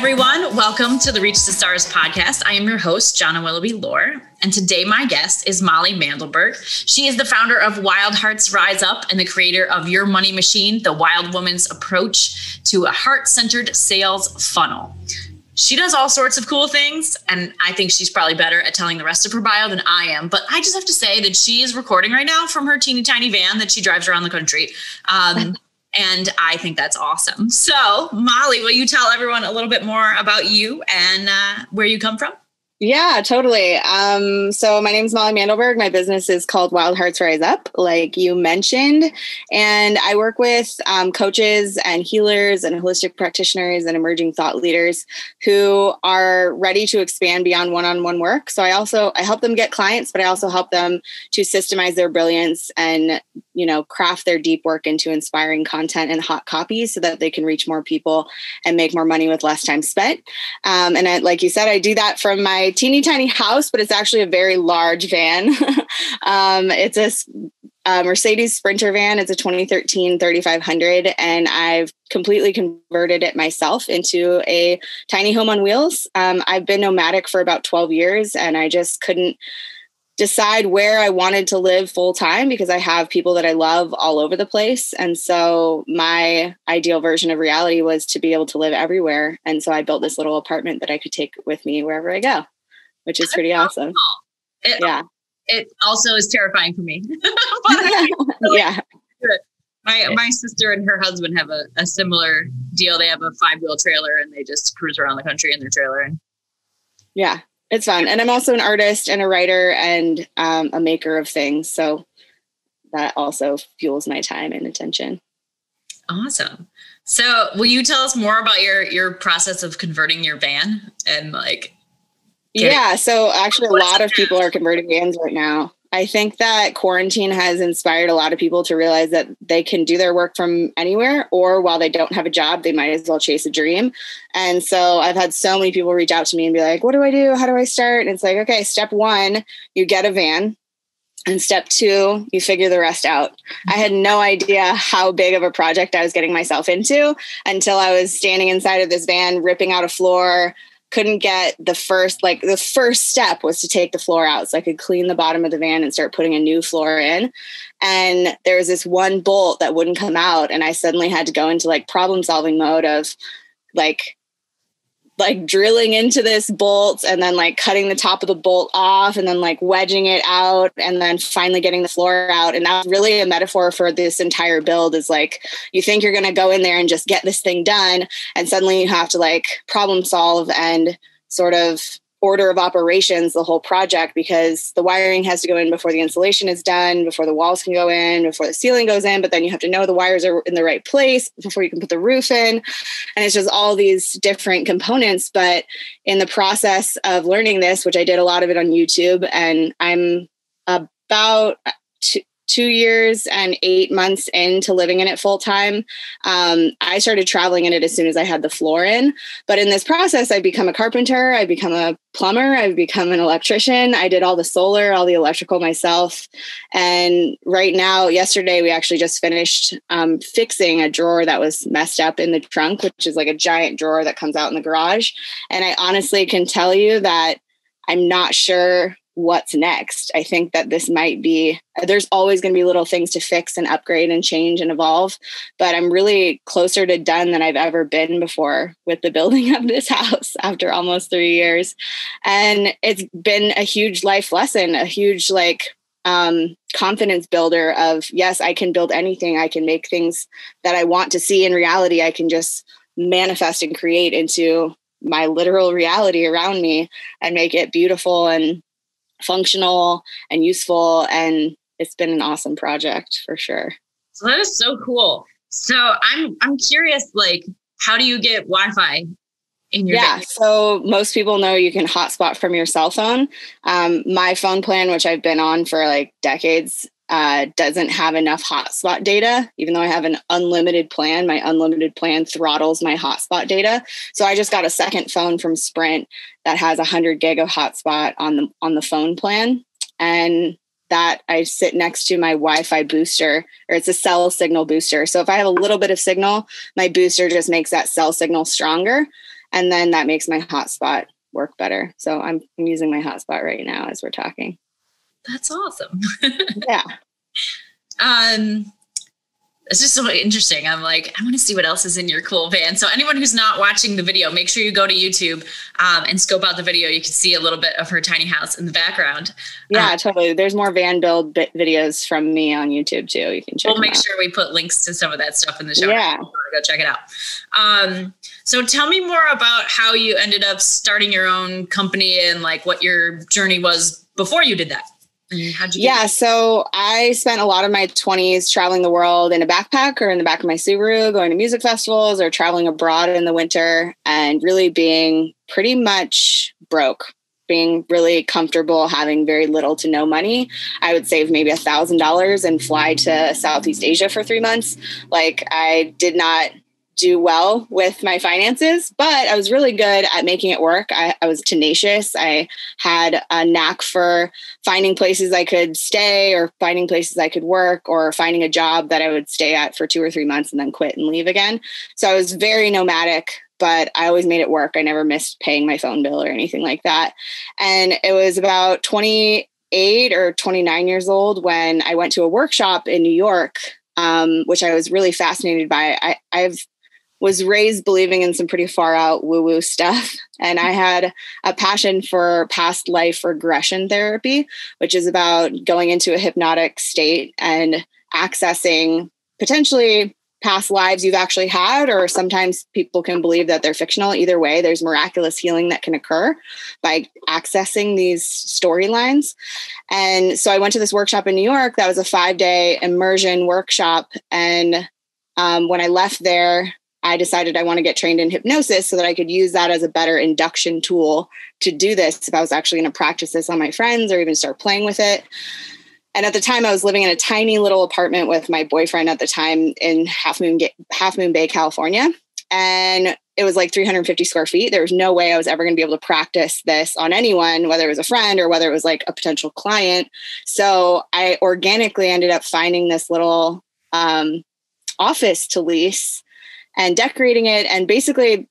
everyone. Welcome to the Reach the Stars podcast. I am your host, Jonna Willoughby Lohr. And today my guest is Molly Mandelberg. She is the founder of Wild Hearts Rise Up and the creator of Your Money Machine, the Wild Woman's approach to a heart-centered sales funnel. She does all sorts of cool things, and I think she's probably better at telling the rest of her bio than I am. But I just have to say that she is recording right now from her teeny tiny van that she drives around the country. And I think that's awesome. So, Molly, will you tell everyone a little bit more about you and where you come from? Yeah, totally. So my name is Molly Mandelberg. My business is called Wild Hearts Rise Up, like you mentioned. And I work with coaches and healers and holistic practitioners and emerging thought leaders who are ready to expand beyond one-on-one work. So I help them get clients, but I also help them to systemize their brilliance and, craft their deep work into inspiring content and hot copy so that they can reach more people and make more money with less time spent. Like you said, I do that from my teeny tiny house, but it's actually a very large van. It's a Mercedes Sprinter van. It's a 2013 3500, and I've completely converted it myself into a tiny home on wheels. I've been nomadic for about 12 years, and I just couldn't decide where I wanted to live full time because I have people that I love all over the place. And so my ideal version of reality was to be able to live everywhere. And so I built this little apartment that I could take with me wherever I go, which is pretty awesome. It also is terrifying for me. Yeah. My sister and her husband have a similar deal. They have a 5-wheel trailer and they just cruise around the country in their trailer. Yeah, it's fun. And I'm also an artist and a writer and a maker of things. So that also fuels my time and attention. Awesome. So will you tell us more about your process of converting your van and Yeah. So actually a lot of people are converting vans right now. I think that quarantine has inspired a lot of people to realize that they can do their work from anywhere, or while they don't have a job, they might as well chase a dream. And so I've had so many people reach out to me and be like, what do I do? How do I start? And it's like, okay, step 1, you get a van. And step 2, you figure the rest out. I had no idea how big of a project I was getting myself into until I was standing inside of this van, ripping out a floor. Couldn't get the first step was to take the floor out so I could clean the bottom of the van and start putting a new floor in. And there was this one bolt that wouldn't come out. And I suddenly had to go into problem solving mode of drilling into this bolt and then cutting the top of the bolt off and then wedging it out and then finally getting the floor out. And that's really a metaphor for this entire build is you think you're going to go in there and just get this thing done. And suddenly you have to problem solve and sort of order of operations, the whole project, because the wiring has to go in before the insulation is done, before the walls can go in, before the ceiling goes in, but then you have to know the wires are in the right place before you can put the roof in. And it's just all these different components. But in the process of learning this, which I did a lot of it on YouTube, and I'm about 2 years and 8 months into living in it full time, I started traveling in it as soon as I had the floor in. But in this process, I've become a carpenter, I've become a plumber, I've become an electrician. I did all the solar, all the electrical myself. And right now, yesterday, we actually just finished fixing a drawer that was messed up in the trunk, which is a giant drawer that comes out in the garage. And I honestly can tell you that I'm not sure what's next. I think that there's always going to be little things to fix and upgrade and change and evolve, but I'm really closer to done than I've ever been before with the building of this house after almost 3 years. And it's been a huge life lesson, a huge confidence builder of, yes, I can build anything. I can make things that I want to see in reality. I can just manifest and create into my literal reality around me and make it beautiful and functional and useful. And it's been an awesome project for sure. So that is so cool. So I'm curious, how do you get Wi-Fi in your van? So most people know you can hotspot from your cell phone. My phone plan, which I've been on for decades, doesn't have enough hotspot data, even though I have an unlimited plan. My unlimited plan throttles my hotspot data. So I just got a second phone from Sprint that has 100 gig of hotspot on the phone plan. And that I sit next to my Wi-Fi booster, or it's a cell signal booster. So if I have a little bit of signal, my booster just makes that cell signal stronger. And then that makes my hotspot work better. So I'm using my hotspot right now as we're talking. That's awesome. Yeah. It's just so interesting. I'm like, I want to see what else is in your cool van. So anyone who's not watching the video, make sure you go to YouTube and scope out the video. You can see a little bit of her tiny house in the background. Yeah, totally. There's more van build videos from me on YouTube too. You can check. We'll make sure we put links to some of that stuff in the show. Yeah. Go check it out. So tell me more about how you ended up starting your own company and like what your journey was before you did that. So I spent a lot of my 20s traveling the world in a backpack or in the back of my Subaru, going to music festivals or traveling abroad in the winter and really being pretty much broke, being really comfortable, having very little to no money. I would save maybe $1,000 and fly to Southeast Asia for 3 months. Like I did not do well with my finances, but I was really good at making it work. I was tenacious. I had a knack for finding places I could stay or finding places I could work or finding a job that I would stay at for 2 or 3 months and then quit and leave again. So I was very nomadic, but I always made it work. I never missed paying my phone bill or anything like that. And it was about 28 or 29 years old when I went to a workshop in New York, which I was really fascinated by. I've was raised believing in some pretty far out woo-woo stuff. And I had a passion for past life regression therapy, which is about going into a hypnotic state and accessing potentially past lives you've actually had, or sometimes people can believe that they're fictional. Either way, there's miraculous healing that can occur by accessing these storylines. And so I went to this workshop in New York. That was a 5-day immersion workshop. And when I left there, I decided I want to get trained in hypnosis so that I could use that as a better induction tool to do this if I was actually going to practice this on my friends or even start playing with it. And at the time, I was living in a tiny little apartment with my boyfriend at the time in Half Moon Bay, California. And it was like 350 square feet. There was no way I was ever going to be able to practice this on anyone, whether it was a friend or whether it was like a potential client. So I organically ended up finding this little office to lease and decorating it. And basically,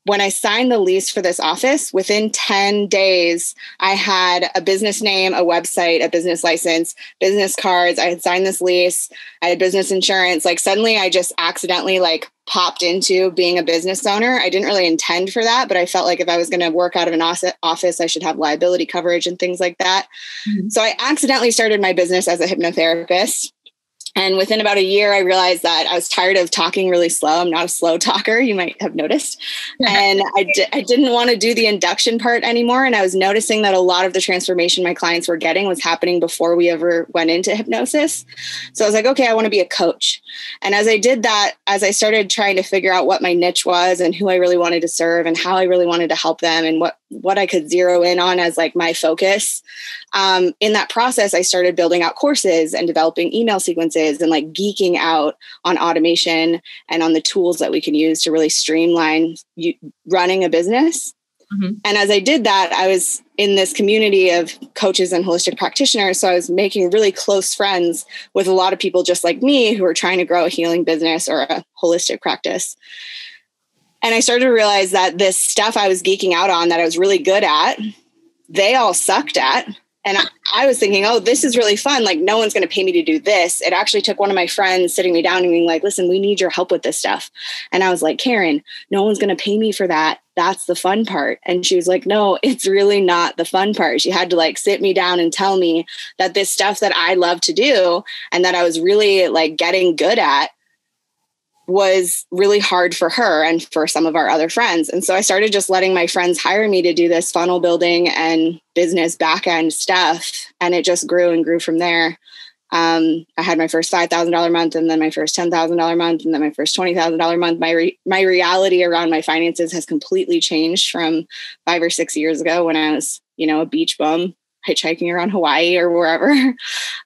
when I signed the lease for this office, within 10 days, I had a business name, a website, a business license, business cards. I had signed this lease. I had business insurance. Like suddenly I just accidentally like popped into being a business owner. I didn't really intend for that, but I felt like if I was going to work out of an office, I should have liability coverage and things like that. Mm-hmm. So I accidentally started my business as a hypnotherapist. And within about a year, I realized that I was tired of talking really slow. I'm not a slow talker, you might have noticed. And I didn't want to do the induction part anymore. And I was noticing that a lot of the transformation my clients were getting was happening before we ever went into hypnosis. So I was like, okay, I want to be a coach. And as I did that, as I started trying to figure out what my niche was and who I really wanted to serve and how I really wanted to help them and what I could zero in on as like my focus, in that process, I started building out courses and developing email sequences and like geeking out on automation and on the tools that we can use to really streamline running a business. Mm-hmm. And as I did that, I was in this community of coaches and holistic practitioners. So I was making really close friends with a lot of people just like me who were trying to grow a healing business or a holistic practice. And I started to realize that this stuff I was geeking out on that I was really good at, they all sucked at. And I was thinking, oh, this is really fun. Like, no one's going to pay me to do this. It actually took one of my friends sitting me down and being like, listen, we need your help with this stuff. And I was like, Karen, no one's going to pay me for that. That's the fun part. And she was like, no, it's really not the fun part. She had to like sit me down and tell me that this stuff that I love to do and that I was really like getting good at was really hard for her and for some of our other friends. And so I started just letting my friends hire me to do this funnel building and business back-end stuff. And it just grew and grew from there. I had my first $5,000 month and then my first $10,000 month and then my first $20,000 month. My reality around my finances has completely changed from 5 or 6 years ago when I was, a beach bum hitchhiking around Hawaii or wherever.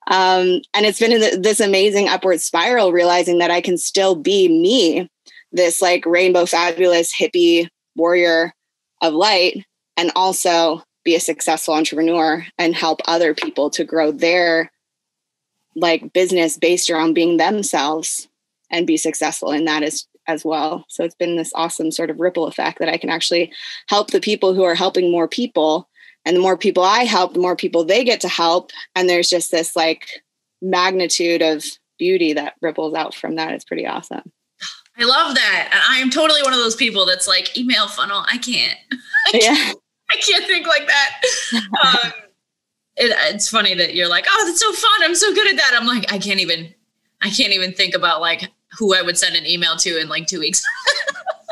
And it's been this amazing upward spiral, realizing that I can still be me, this like rainbow, fabulous hippie warrior of light, and also be a successful entrepreneur and help other people to grow their like business based around being themselves and be successful in that as well. So it's been this awesome sort of ripple effect that I can actually help the people who are helping more people. And the more people I help, the more people they get to help. And there's just this like magnitude of beauty that ripples out from that. It's pretty awesome. I love that. And I am totally one of those people that's like, email funnel. I can't. I can't think like that. It's funny that you're like, oh, that's so fun. I'm so good at that. I'm like, I can't even think about like who I would send an email to in like 2 weeks.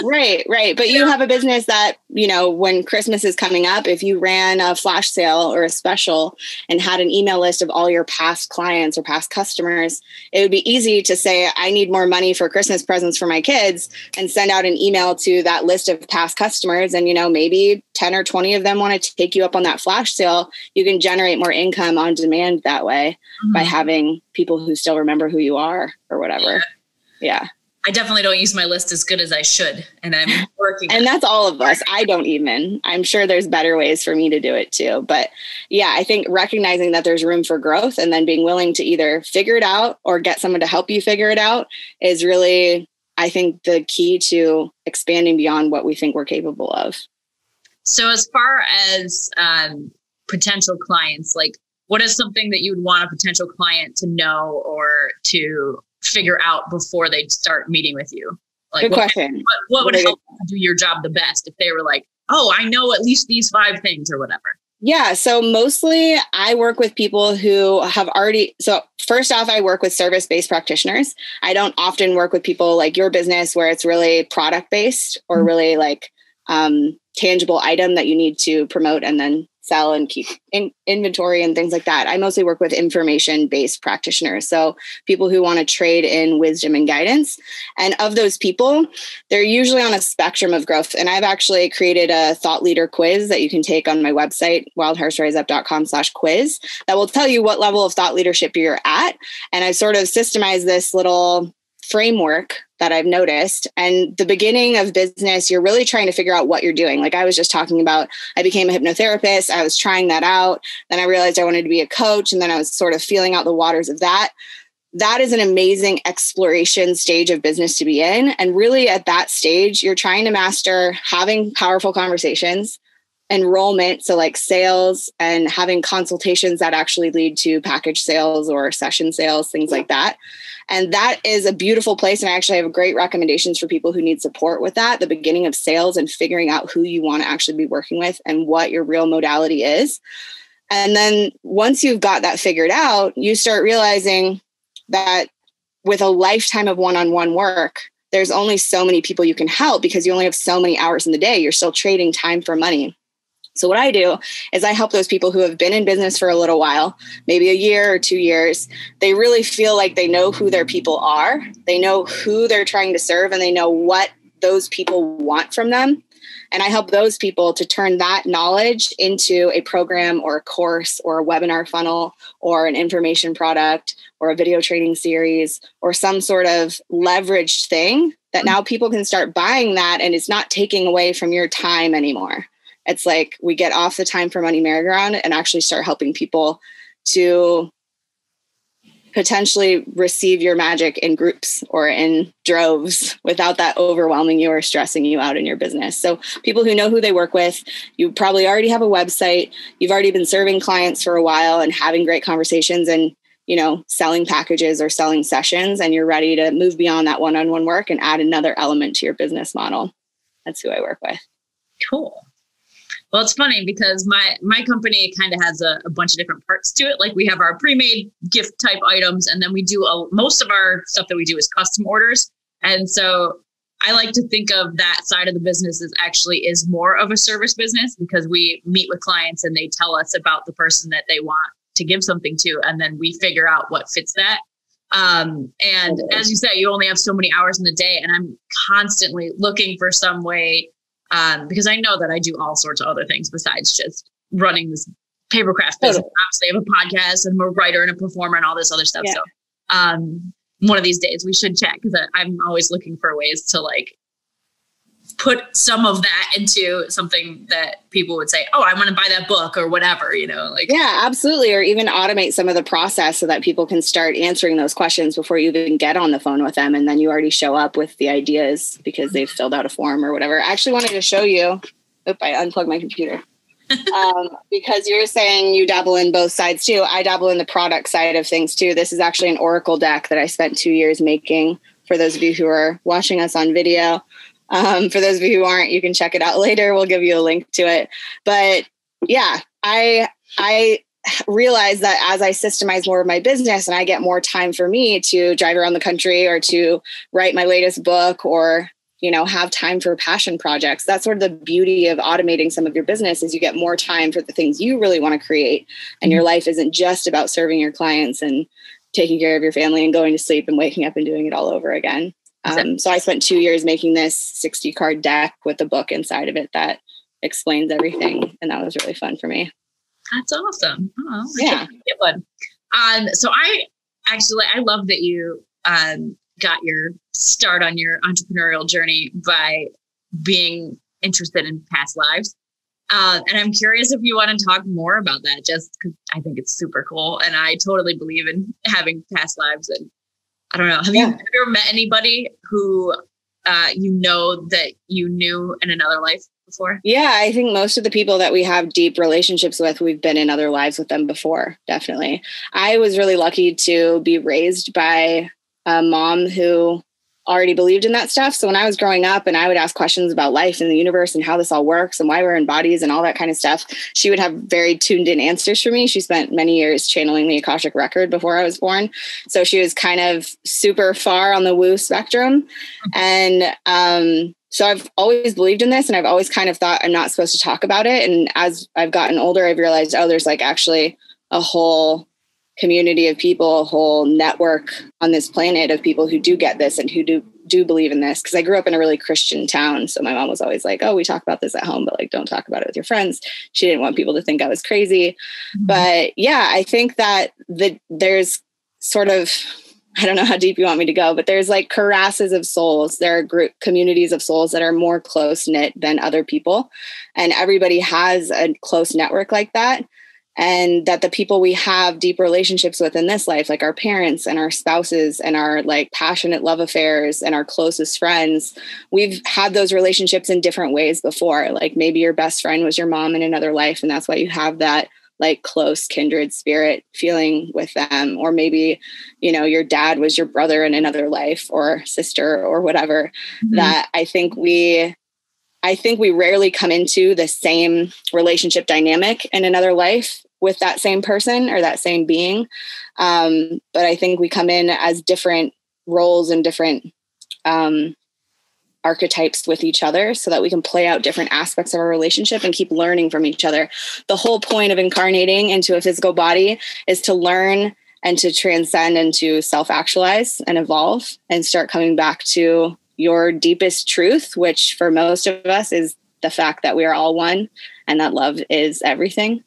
Right. But you have a business that, you know, when Christmas is coming up, if you ran a flash sale or a special and had an email list of all your past clients or past customers, it would be easy to say, I need more money for Christmas presents for my kids, and send out an email to that list of past customers. And, you know, maybe 10 or 20 of them want to take you up on that flash sale. You can generate more income on demand that way by having people who still remember who you are or whatever. Yeah. I definitely don't use my list as good as I should. And I'm working. And that's all of us. I don't even. I'm sure there's better ways for me to do it too. But yeah, I think recognizing that there's room for growth and then being willing to either figure it out or get someone to help you figure it out is really, I think, the key to expanding beyond what we think we're capable of. So as far as potential clients, like what is something that you would want a potential client to know or to figure out before they start meeting with you? Like, good question. What would help you do your job the best if they were like, oh, I know at least these 5 things or whatever? Yeah. So mostly I work with people who have already, so first off, I work with service-based practitioners. I don't often work with people like your business where it's really product-based or really like tangible item that you need to promote and then sell and keep in inventory and things like that. I mostly work with information-based practitioners. So people who want to trade in wisdom and guidance. And of those people, they're usually on a spectrum of growth. And I've actually created a thought leader quiz that you can take on my website, wildheartsriseup.com/quiz, that will tell you what level of thought leadership you're at. And I sort of systemized this little framework that I've noticed. And the beginning of business, you're really trying to figure out what you're doing. Like I was just talking about, I became a hypnotherapist. I was trying that out. Then I realized I wanted to be a coach. And then I was sort of feeling out the waters of that. That is an amazing exploration stage of business to be in. And really at that stage, you're trying to master having powerful conversations, enrollment, so like sales, and having consultations that actually lead to package sales or session sales, things like that. And that is a beautiful place. And I actually have great recommendations for people who need support with that, the beginning of sales and figuring out who you want to actually be working with and what your real modality is. And then once you've got that figured out, you start realizing that with a lifetime of one-on-one work, there's only so many people you can help because you only have so many hours in the day. You're still trading time for money. So what I do is I help those people who have been in business for a little while, maybe a year or 2 years. They really feel like they know who their people are. They know who they're trying to serve, and they know what those people want from them. And I help those people to turn that knowledge into a program or a course or a webinar funnel or an information product or a video training series or some sort of leveraged thing that now people can start buying that, and it's not taking away from your time anymore. It's like we get off the time for money merry-go-round and actually start helping people to potentially receive your magic in groups or in droves without that overwhelming you or stressing you out in your business. So people who know who they work with, you probably already have a website, you've already been serving clients for a while and having great conversations and, you know, selling packages or selling sessions, and you're ready to move beyond that one-on-one work and add another element to your business model. That's who I work with. Cool. Well, it's funny because my company kind of has a bunch of different parts to it. Like we have our pre-made gift type items, and then we do most of our stuff that we do is custom orders. And so I like to think of that side of the business as actually is more of a service business because we meet with clients and they tell us about the person that they want to give something to, and then we figure out what fits that. And as you say, you only have so many hours in the day, and I'm constantly looking for some way. Because I know that I do all sorts of other things besides just running this papercraft business. Obviously, I have a podcast and I'm a writer and a performer and all this other stuff. Yeah. So one of these days we should chat because I'm always looking for ways to like put some of that into something that people would say, oh, I want to buy that book or whatever, like. Yeah, absolutely. Or even automate some of the process so that people can start answering those questions before you even get on the phone with them. And then you already show up with the ideas because they've filled out a form or whatever. I actually wanted to show you. I unplugged my computer. Because you're saying you dabble in both sides too. I dabble in the product side of things too. This is actually an Oracle deck that I spent 2 years making for those of you who are watching us on video. For those of you who aren't, you can check it out later. We'll give you a link to it. But yeah, I realize that as I systemize more of my business and I get more time for me to drive around the country or to write my latest book or, have time for passion projects. That's sort of the beauty of automating some of your business is you get more time for the things you really want to create. And your life isn't just about serving your clients and taking care of your family and going to sleep and waking up and doing it all over again. So I spent 2 years making this 60 card deck with a book inside of it that explains everything. And that was really fun for me. That's awesome. Oh, yeah. Good one. So I love that you got your start on your entrepreneurial journey by being interested in past lives. And I'm curious if you want to talk more about that, just because I think it's super cool. And I totally believe in having past lives. And I don't know, have you ever met anybody who that you knew in another life before? Yeah, I think most of the people that we have deep relationships with, we've been in other lives with them before. Definitely. I was really lucky to be raised by a mom who already believed in that stuff. So when I was growing up and I would ask questions about life and the universe and how this all works and why we're in bodies and all that kind of stuff, she would have very tuned in answers for me. She spent many years channeling the Akashic record before I was born. So she was kind of super far on the woo spectrum. And so I've always believed in this and I've always kind of thought I'm not supposed to talk about it. And as I've gotten older, I've realized, there's actually a whole community of people, a whole network on this planet of people who do get this and who do believe in this. Because I grew up in a really Christian town. So my mom was always like, we talk about this at home, but don't talk about it with your friends. She didn't want people to think I was crazy. Mm-hmm. But yeah, I think that there's sort of, I don't know how deep you want me to go, but there's cuirasses of souls. There are communities of souls that are more close knit than other people. And everybody has a close network like that. And that the people we have deep relationships with in this life, like our parents and our spouses and our passionate love affairs and our closest friends, we've had those relationships in different ways before. Maybe your best friend was your mom in another life. And that's why you have that close kindred spirit feeling with them. Or maybe, your dad was your brother in another life or sister or whatever. Mm-hmm. That I think we rarely come into the same relationship dynamic in another life with that same person or that same being. But I think we come in as different roles and different archetypes with each other so that we can play out different aspects of our relationship and keep learning from each other. The whole point of incarnating into a physical body is to learn and to transcend and to self-actualize and evolve and start coming back to your deepest truth, which for most of us is the fact that we are all one and that love is everything.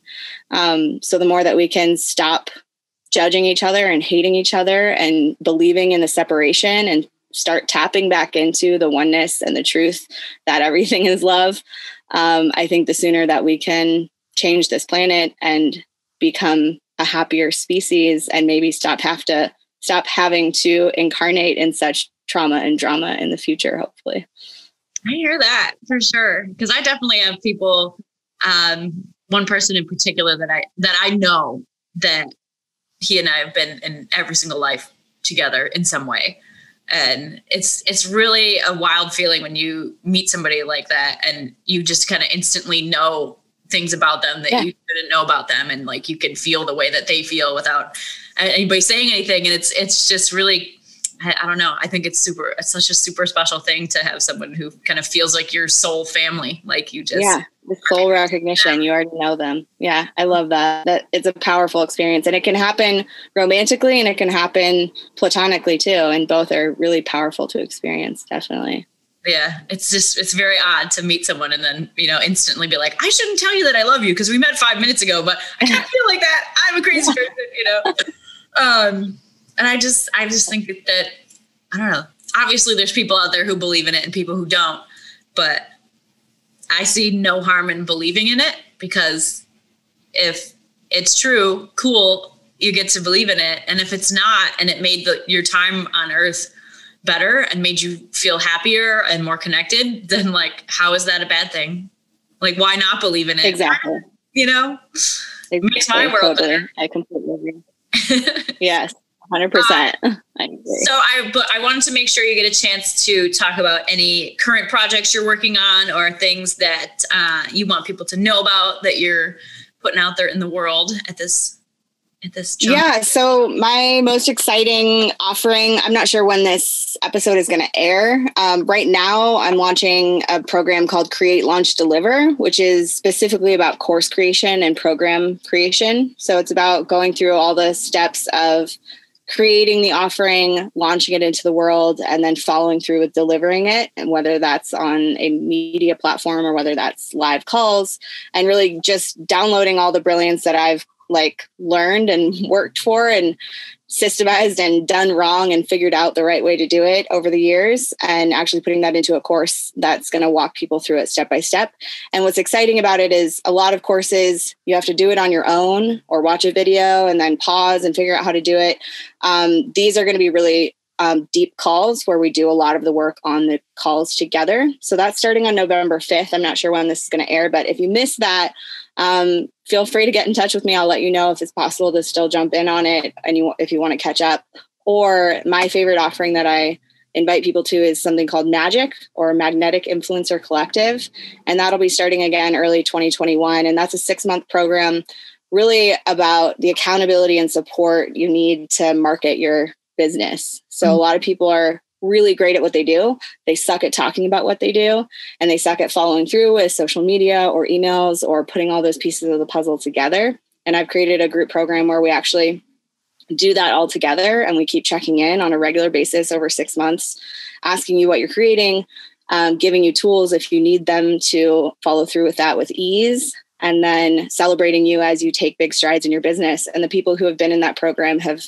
So the more that we can stop judging each other and hating each other and believing in the separation and start tapping back into the oneness and the truth that everything is love, I think the sooner that we can change this planet and become a happier species and maybe stop having to incarnate in such trauma and drama in the future, hopefully. I hear that for sure. Because I definitely have people, one person in particular that I know that he and I have been in every single life together in some way. And it's really a wild feeling when you meet somebody like that and you just kind of instantly know things about them that you didn't know about them. And you can feel the way that they feel without anybody saying anything. And it's just really, I don't know. I think it's such a super special thing to have someone who kind of feels like your soul family. The soul recognition. You already know them. Yeah. I love that it's a powerful experience and it can happen romantically and it can happen platonically too. And both are really powerful to experience. Definitely. Yeah. It's very odd to meet someone and then, instantly be like, I shouldn't tell you that I love you because we met 5 minutes ago, but I kind of feel like that. I'm a crazy person, And I just think that, I don't know, obviously there's people out there who believe in it and people who don't, but I see no harm in believing in it, because if it's true, cool, you get to believe in it. And if it's not, and it made your time on earth better and made you feel happier and more connected, then like, how is that a bad thing? Like, why not believe in it? Exactly. You know, exactly. Makes my world totally. better. I completely agree. Yes. 100%. I agree. So I wanted to make sure you get a chance to talk about any current projects you're working on, or things that you want people to know about that you're putting out there in the world at this jump. Yeah. So my most exciting offering, I'm not sure when this episode is going to air. Right now, I'm launching a program called Create, Launch, Deliver, which is specifically about course creation and program creation. So it's about going through all the steps of creating the offering, launching it into the world, and then following through with delivering it. And whether that's on a media platform or whether that's live calls, and really just downloading all the brilliance that I've learned and worked for and systemized and done wrong and figured out the right way to do it over the years, and actually putting that into a course that's going to walk people through it step by step. And what's exciting about it is a lot of courses, you have to do it on your own or watch a video and then pause and figure out how to do it. These are going to be really deep calls where we do a lot of the work on the calls together. So that's starting on November 5th. I'm not sure when this is going to air, but if you missed that, feel free to get in touch with me. I'll let you know if it's possible to still jump in on it, and if you want to catch up. Or my favorite offering that I invite people to is something called Magic, or Magnetic Influencer Collective. And that'll be starting again early 2021. And that's a 6-month program really about the accountability and support you need to market your business. So a lot of people are really great at what they do. They suck at talking about what they do, and they suck at following through with social media or emails or putting all those pieces of the puzzle together. And I've created a group program where we actually do that all together, and we keep checking in on a regular basis over 6 months, asking you what you're creating, giving you tools if you need them to follow through with that with ease, and then celebrating you as you take big strides in your business. And the people who have been in that program have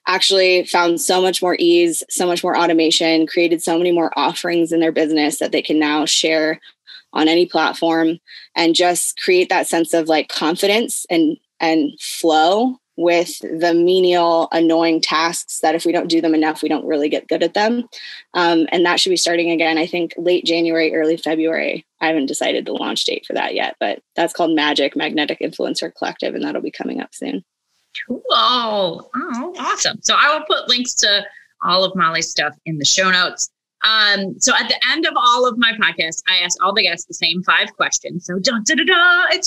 actually found so much more ease, so much more automation, created so many more offerings in their business that they can now share on any platform, and just create that sense of confidence and flow with the menial, annoying tasks that if we don't do them enough, we don't really get good at them. And that should be starting again, I think, late January, early February. I haven't decided the launch date for that yet, but that's called Magic, Magnetic Influencer Collective, and that'll be coming up soon. Cool. Oh, awesome. So I will put links to all of Molly's stuff in the show notes. So at the end of all of my podcasts, I ask all the guests the same 5 questions. So it's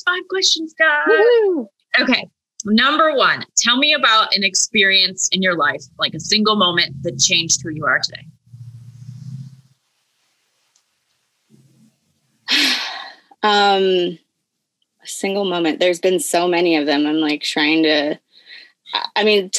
5 questions, guys. Woo-hoo. Okay. Number 1, tell me about an experience in your life, like a single moment that changed who you are today. A single moment. There's been so many of them. I'm trying to,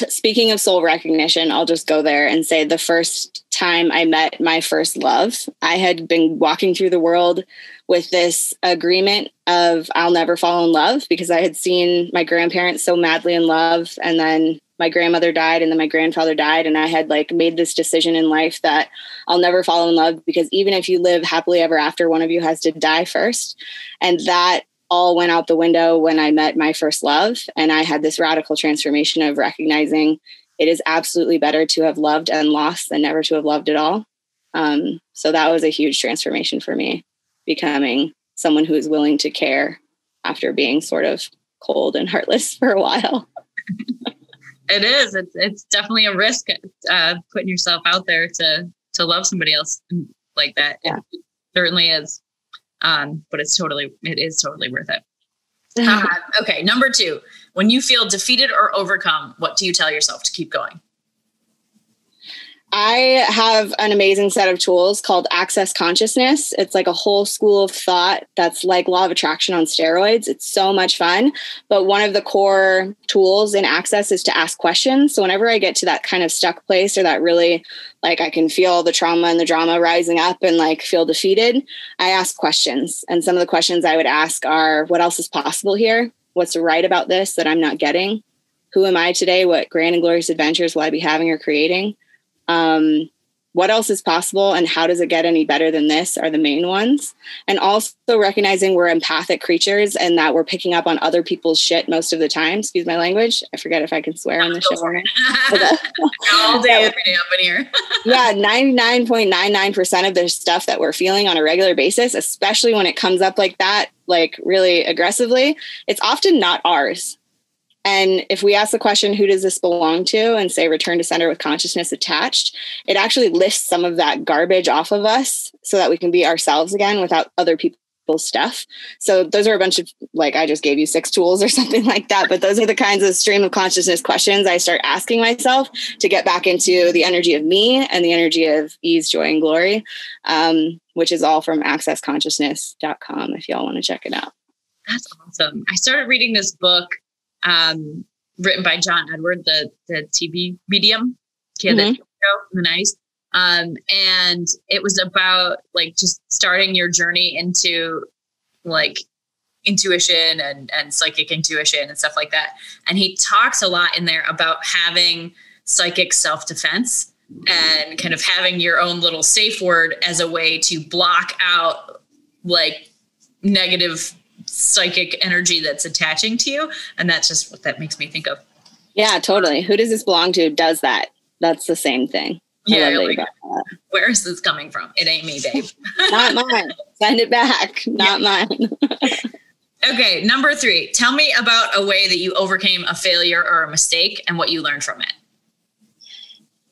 speaking of soul recognition, I'll just go there and say the first time I met my first love, I had been walking through the world with this agreement of I'll never fall in love, because I had seen my grandparents so madly in love, and then my grandmother died, and then my grandfather died. And I had made this decision in life that I'll never fall in love, because even if you live happily ever after, one of you has to die first. And that all went out the window when I met my first love. And I had this radical transformation of recognizing it is absolutely better to have loved and lost than never to have loved at all. So that was a huge transformation for me, becoming someone who is willing to care after being sort of cold and heartless for a while. It is. It's definitely a risk, putting yourself out there to love somebody else like that. Yeah. It certainly is. But it is totally worth it. Okay. Number 2, when you feel defeated or overcome, what do you tell yourself to keep going? I have an amazing set of tools called Access Consciousness. It's like a whole school of thought that's like law of attraction on steroids. It's so much fun. But one of the core tools in Access is to ask questions. So whenever I get to that kind of stuck place, or that really I can feel the trauma and the drama rising up and feel defeated, I ask questions. And some of the questions I would ask are, what else is possible here? What's right about this that I'm not getting? Who am I today? What grand and glorious adventures will I be having or creating? what else is possible and how does it get any better than this are the main ones. And also recognizing we're empathic creatures and that we're picking up on other people's shit most of the time. Excuse my language. I forget if I can swear on the show. All day, every day up in here. Yeah, 99.99% of the stuff that we're feeling on a regular basis, especially when it comes up like that, like really aggressively, it's often not ours. And if we ask the question, who does this belong to, and say return to center with consciousness attached, it actually lifts some of that garbage off of us so that we can be ourselves again without other people's stuff. So those are a bunch of, like, I just gave you 6 tools or something like that. But those are the kinds of stream of consciousness questions I start asking myself to get back into the energy of me and the energy of ease, joy, and glory, which is all from accessconsciousness.com if y'all want to check it out. That's awesome. I started reading this book written by John Edward, the TV medium. He had that show, The Nice. And it was about like just starting your journey into like intuition and psychic intuition and stuff like that. And he talks a lot in there about having psychic self-defense and kind of having your own little safe word as a way to block out like negative psychic energy that's attaching to you. And that's just what that makes me think of. Yeah, totally. Who does this belong to does that. That's the same thing. Yeah. Like, where is this coming from? It ain't me, babe. Not mine. Send it back. Not mine. Okay. Number 3, tell me about a way that you overcame a failure or a mistake and what you learned from it.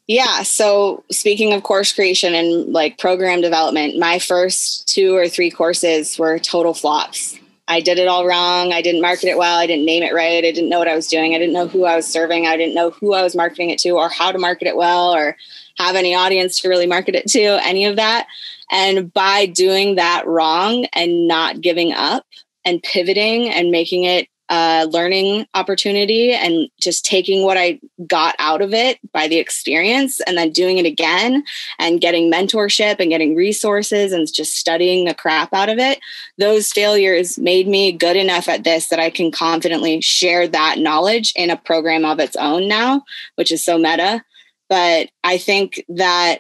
Yeah. So speaking of course creation and like program development, my first 2 or 3 courses were total flops. I did it all wrong. I didn't market it well. I didn't name it right. I didn't know what I was doing. I didn't know who I was serving. I didn't know who I was marketing it to or how to market it well or have any audience to really market it to, any of that. And by doing that wrong and not giving up and pivoting and making it a learning opportunity and just taking what I got out of it by the experience and then doing it again and getting mentorship and getting resources and just studying the crap out of it, those failures made me good enough at this that I can confidently share that knowledge in a program of its own now, which is so meta. But I think that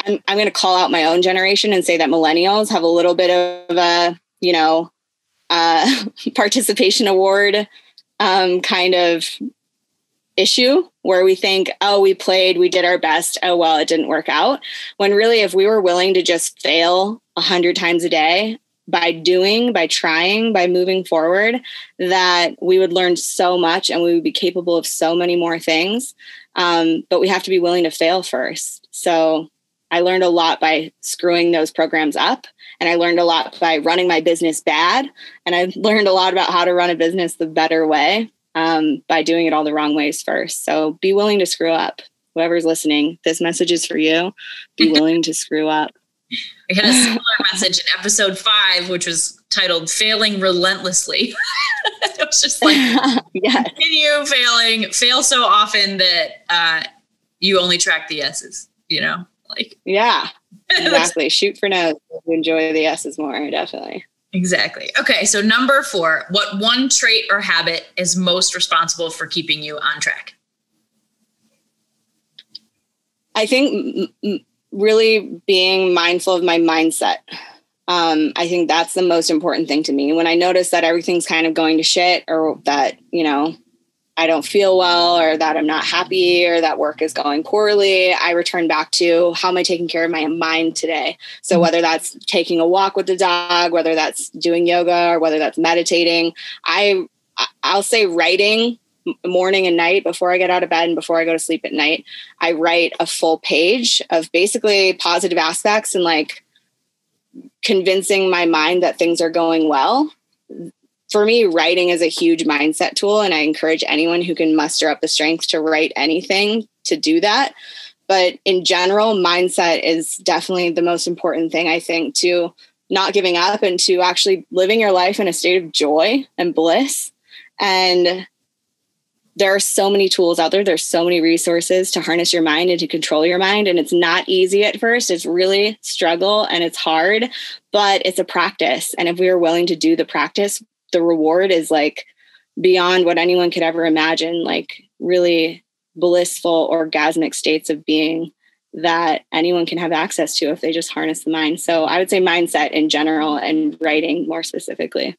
I'm going to call out my own generation and say that millennials have a little bit of a, participation award kind of issue where we think, oh, we played, we did our best. Oh, well, it didn't work out. When really, if we were willing to just fail 100 times a day by doing, by trying, by moving forward, that we would learn so much and we would be capable of so many more things. But we have to be willing to fail first. So I learned a lot by screwing those programs up. And I learned a lot by running my business bad. And I learned a lot about how to run a business the better way by doing it all the wrong ways first. So be willing to screw up. Whoever's listening, this message is for you. Be willing to screw up. We had a similar message in episode 5, which was titled Failing Relentlessly. It was just like, continue failing, fail so often that you only track the S's, like. Yeah, exactly. Shoot for no's. Enjoy the S's more, definitely. Exactly. Okay, so number 4, what one trait or habit is most responsible for keeping you on track? I think really being mindful of my mindset. I think that's the most important thing to me. When I notice that everything's kind of going to shit or that, I don't feel well or that I'm not happy or that work is going poorly, I return back to how am I taking care of my mind today? So whether that's taking a walk with the dog, whether that's doing yoga or whether that's meditating, I'll say writing morning and night before I get out of bed and before I go to sleep at night, I write a full page of basically positive aspects and like convincing my mind that things are going well. For me, writing is a huge mindset tool, and I encourage anyone who can muster up the strength to write anything to do that. But in general, mindset is definitely the most important thing, I think, to not giving up and to actually living your life in a state of joy and bliss. And there are so many tools out there. There's so many resources to harness your mind and to control your mind. And it's not easy at first. It's really struggle and it's hard, but it's a practice. And if we are willing to do the practice, the reward is like beyond what anyone could ever imagine, like really blissful, orgasmic states of being that anyone can have access to if they just harness the mind. So I would say mindset in general and writing more specifically.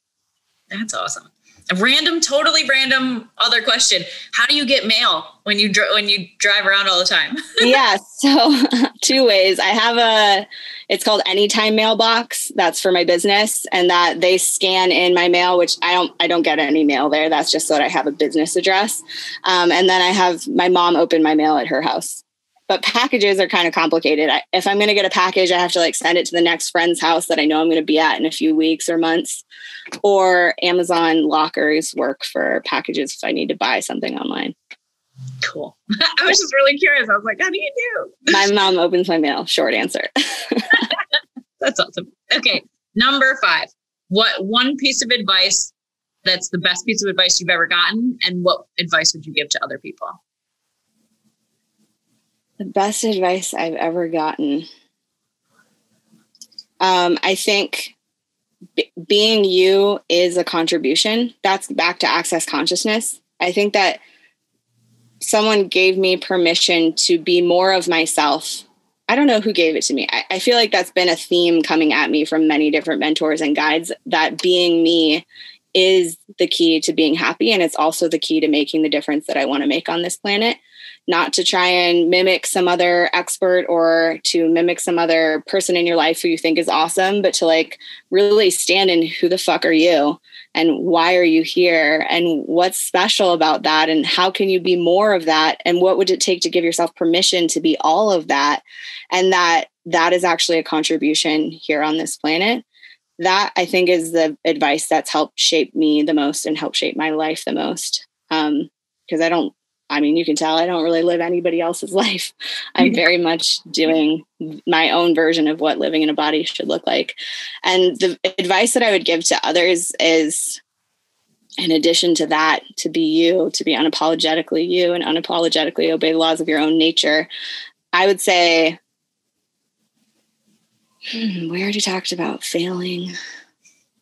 That's awesome. A totally random other question. How do you get mail when you drive around all the time? Yeah. So 2 ways. I have it's called Anytime Mailbox. That's for my business, and that they scan in my mail, which I don't get any mail there. That's just so that I have a business address. And then I have my mom open my mail at her house. But packages are kind of complicated. If I'm going to get a package, I have to send it to the next friend's house that I know I'm going to be at in a few weeks or months. Or Amazon lockers work for packages if I need to buy something online. Cool. I was just really curious. I was like, how do you do? My mom opens my mail. Short answer. That's awesome. Okay. Number 5. What one piece of advice that's the best piece of advice you've ever gotten, and what advice would you give to other people? The best advice I've ever gotten. I think being you is a contribution. That's back to access consciousness. I think that someone gave me permission to be more of myself. I don't know who gave it to me. I feel like that's been a theme coming at me from many different mentors and guides, that being me is the key to being happy. And it's also the key to making the difference that I want to make on this planet. Not to try and mimic some other expert or to mimic some other person in your life who you think is awesome, but to really stand in who the fuck are you and why are you here and what's special about that and how can you be more of that and what would it take to give yourself permission to be all of that, and that is actually a contribution here on this planet. That I think is the advice that's helped shape me the most and helped shape my life the most. Because you can tell I don't really live anybody else's life. I'm very much doing my own version of what living in a body should look like. And the advice that I would give to others is, in addition to that, to be you, to be unapologetically you and unapologetically obey the laws of your own nature. I would say, we already talked about failing,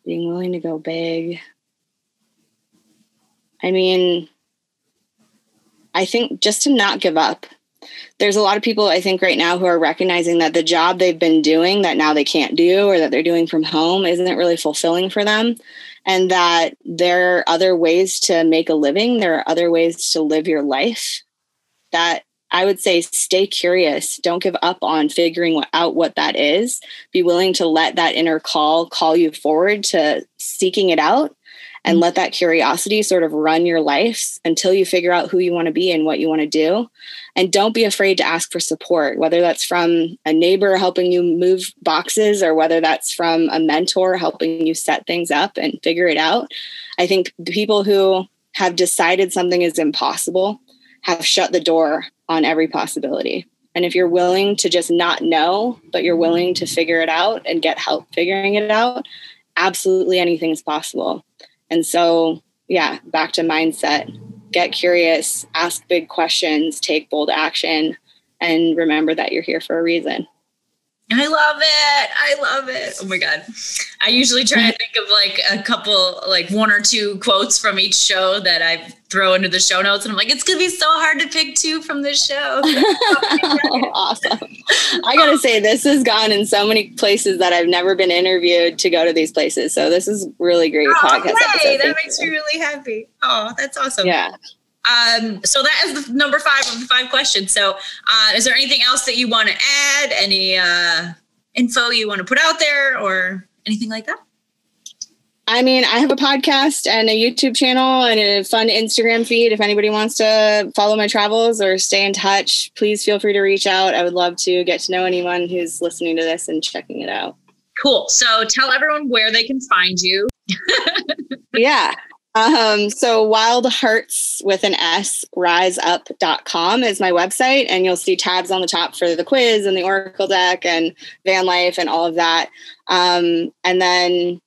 being willing to go big. I think just to not give up. There's a lot of people, I think, right now who are recognizing that the job they've been doing that now they can't do or that they're doing from home isn't really fulfilling for them. And that there are other ways to make a living. There are other ways to live your life. That I would say, stay curious. Don't give up on figuring out what that is. Be willing to let that inner call you forward to seeking it out. And let that curiosity sort of run your life until you figure out who you want to be and what you want to do. And don't be afraid to ask for support, whether that's from a neighbor helping you move boxes or whether that's from a mentor helping you set things up and figure it out. I think people who have decided something is impossible have shut the door on every possibility. And if you're willing to just not know, but you're willing to figure it out and get help figuring it out, absolutely anything is possible. And so, back to mindset, get curious, ask big questions, take bold action, and remember that you're here for a reason. I love it. Oh my God. I usually try to think of a couple, 1 or 2 quotes from each show that I throw into the show notes. And I'm like, it's going to be so hard to pick 2 from this show. Awesome. I got to say, this has gone in so many places that I've never been interviewed to go to these places. So this is really great podcast episode. That makes me really happy. Oh, that's awesome. Yeah. So that is the number 5 of the 5 questions. So, is there anything else that you want to add? Any info you want to put out there or anything like that? I have a podcast and a YouTube channel and a fun Instagram feed. If anybody wants to follow my travels or stay in touch, please feel free to reach out. I would love to get to know anyone who's listening to this and checking it out. Cool. So tell everyone where they can find you. Yeah. So Wild Hearts with an S, riseup.com is my website, and you'll see tabs on the top for the quiz and the Oracle deck and van life and all of that. And then,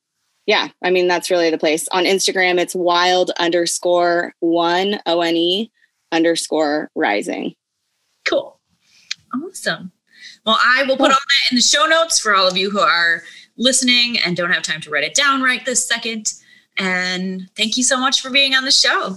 that's really the place. On Instagram, it's wild_1ONE_rising. Cool. Awesome. Well, I will put all that in the show notes for all of you who are listening and don't have time to write it down right this second. And thank you so much for being on the show.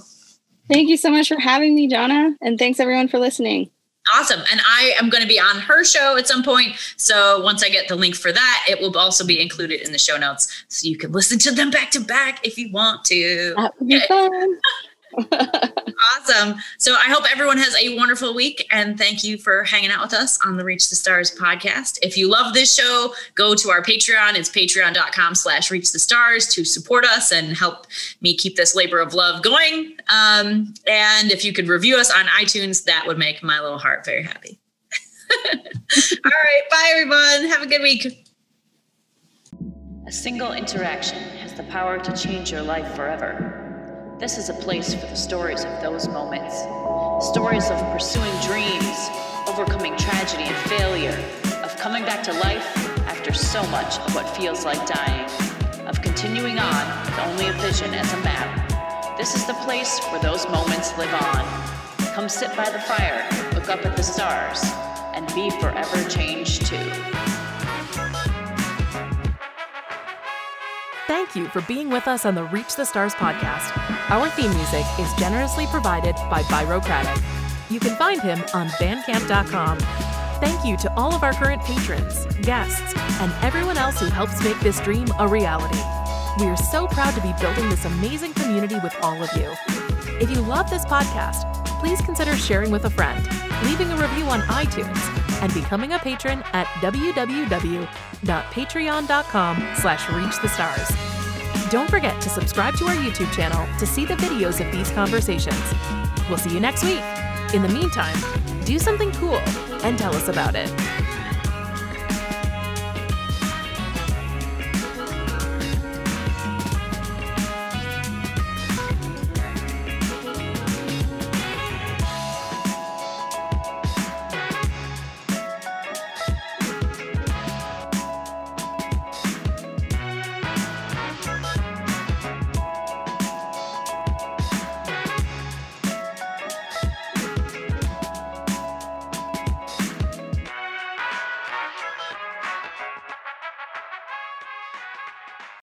Thank you so much for having me, Jonna. And thanks everyone for listening. Awesome. And I am going to be on her show at some point. So once I get the link for that, it will also be included in the show notes. So you can listen to them back to back if you want to. That would be fun. Awesome. So I hope everyone has a wonderful week, and thank you for hanging out with us on the Reach the Stars podcast. If you love this show, go to our Patreon. It's patreon.com/reachthestars to support us and help me keep this labor of love going. And if you could review us on iTunes, that would make my little heart very happy. All right. Bye, everyone. Have a good week. A single interaction has the power to change your life forever. This is a place for the stories of those moments. Stories of pursuing dreams, overcoming tragedy and failure, of coming back to life after so much of what feels like dying, of continuing on with only a vision as a map. This is the place where those moments live on. Come sit by the fire, look up at the stars, and be forever changed too. Thank you for being with us on the Reach the Stars podcast. Our theme music is generously provided by Byrocratic. You can find him on bandcamp.com. Thank you to all of our current patrons, guests, and everyone else who helps make this dream a reality. We are so proud to be building this amazing community with all of you. If you love this podcast, please consider sharing with a friend, leaving a review on iTunes, and becoming a patron at www.patreon.com/reachthestars. Don't forget to subscribe to our YouTube channel to see the videos of these conversations. We'll see you next week. In the meantime, do something cool and tell us about it.